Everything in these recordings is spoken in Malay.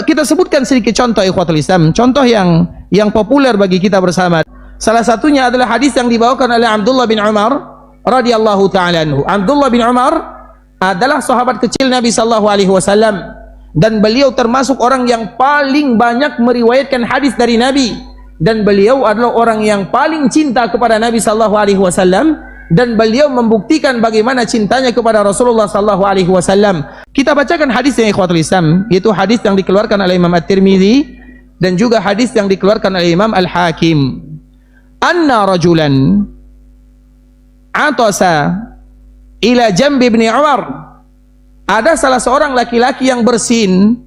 Kita sebutkan sedikit contoh ikhwatul Islam, contoh yang populer bagi kita bersama. Salah satunya adalah hadis yang dibawakan oleh Abdullah bin Umar radhiyallahu taala anhu. Abdullah bin Umar adalah sahabat kecil Nabi sallallahu alaihi wasallam dan beliau termasuk orang yang paling banyak meriwayatkan hadis dari Nabi, dan beliau adalah orang yang paling cinta kepada Nabi sallallahu alaihi wasallam, dan beliau membuktikan bagaimana cintanya kepada Rasulullah sallallahu alaihi wasallam. Kita bacakan hadis yang ikhwatul Islam, yaitu hadis yang dikeluarkan oleh Imam At-Tirmidzi dan juga hadis yang dikeluarkan oleh Imam Al-Hakim. Anna rajulan atasa ila jambi ibn Umar. Ada salah seorang laki-laki yang bersin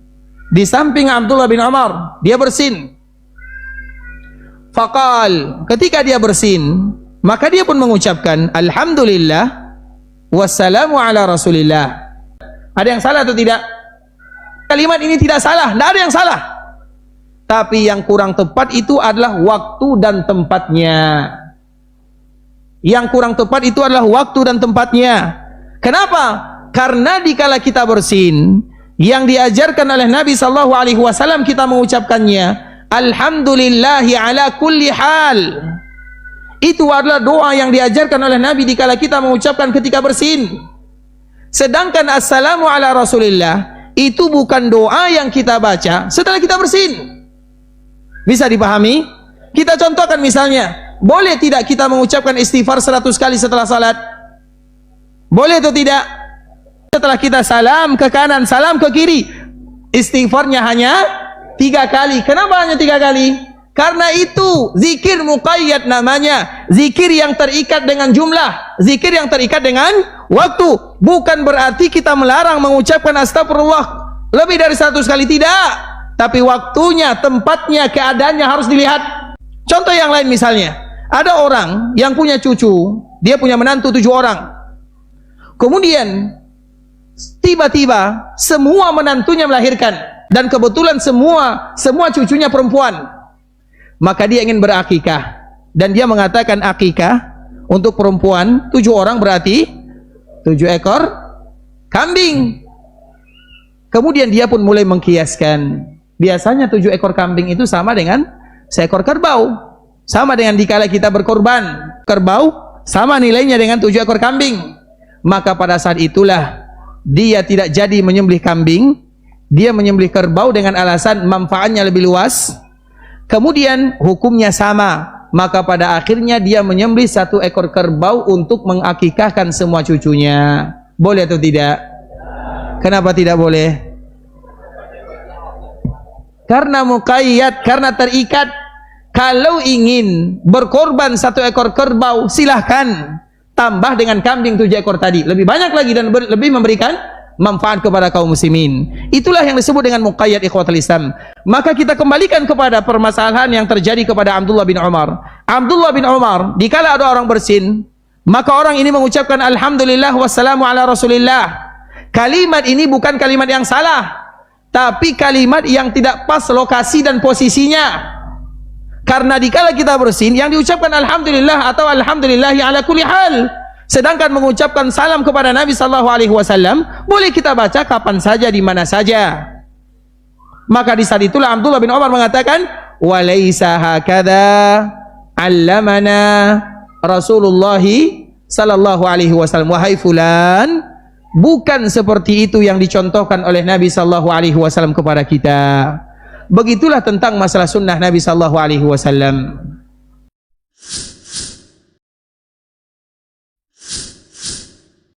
di samping Abdullah bin Umar. Dia bersin. Faqal, ketika dia bersin, maka dia pun mengucapkan alhamdulillah wassalamu ala rasulillah. Ada yang salah atau tidak? Kalimat ini tidak salah, tidak ada yang salah. Tapi yang kurang tepat itu adalah waktu dan tempatnya. Yang kurang tepat itu adalah waktu dan tempatnya. Kenapa? Karena dikala kita bersin, yang diajarkan oleh Nabi sallallahu alaihi wasallam kita mengucapkannya alhamdulillahi ala kulli hal. Itu adalah doa yang diajarkan oleh Nabi dikala kita mengucapkan ketika bersin. Sedangkan assalamu ala rasulillah itu bukan doa yang kita baca setelah kita bersin. Bisa dipahami? Kita contohkan misalnya, boleh tidak kita mengucapkan istighfar 100 kali setelah salat? Boleh atau tidak? Setelah kita salam ke kanan, salam ke kiri, istighfarnya hanya 3 kali. Kenapa hanya 3 kali? Karena itu zikir muqayyad namanya, zikir yang terikat dengan jumlah, zikir yang terikat dengan waktu. Bukan berarti kita melarang mengucapkan astagfirullah lebih dari 100 kali, tidak. Tapi waktunya, tempatnya, keadaannya harus dilihat. Contoh yang lain misalnya, ada orang yang punya cucu, dia punya menantu 7 orang. Kemudian tiba-tiba semua menantunya melahirkan, dan kebetulan semua cucunya perempuan. Maka dia ingin berakikah, dan dia mengatakan akikah untuk perempuan 7 orang berarti 7 ekor kambing. Kemudian dia pun mulai mengkiaskan, biasanya 7 ekor kambing itu sama dengan seekor kerbau, sama dengan dikala kita berkorban kerbau, sama nilainya dengan 7 ekor kambing. Maka pada saat itulah dia tidak jadi menyembelih kambing, dia menyembelih kerbau dengan alasan manfaatnya lebih luas. Kemudian hukumnya sama, maka pada akhirnya dia menyembelih 1 ekor kerbau untuk mengakikahkan semua cucunya. Boleh atau tidak? Kenapa tidak boleh? Karena muqayyad, karena terikat. Kalau ingin berkorban 1 ekor kerbau, silahkan tambah dengan kambing 7 ekor tadi, lebih banyak lagi dan lebih memberikan manfaat kepada kaum muslimin. Itulah yang disebut dengan muqayyad ikhwatul Islam. Maka kita kembalikan kepada permasalahan yang terjadi kepada Abdullah bin Umar. Abdullah bin Umar, dikala ada orang bersin, maka orang ini mengucapkan alhamdulillah wassalamu ala rasulillah. Kalimat ini bukan kalimat yang salah, tapi kalimat yang tidak pas lokasi dan posisinya. Karena dikala kita bersin, yang diucapkan alhamdulillah atau alhamdulillahi ala kulli hal. Sedangkan mengucapkan salam kepada Nabi sallallahu alaihi wasallam boleh kita baca kapan saja, di mana saja. Maka di saat itulah Abdullah bin Umar mengatakan, "Walaisa hakadha 'allamana Rasulullah sallallahu alaihi wasallam." Wahai fulan, bukan seperti itu yang dicontohkan oleh Nabi sallallahu alaihi wasallam kepada kita. Begitulah tentang masalah sunnah Nabi sallallahu alaihi wasallam.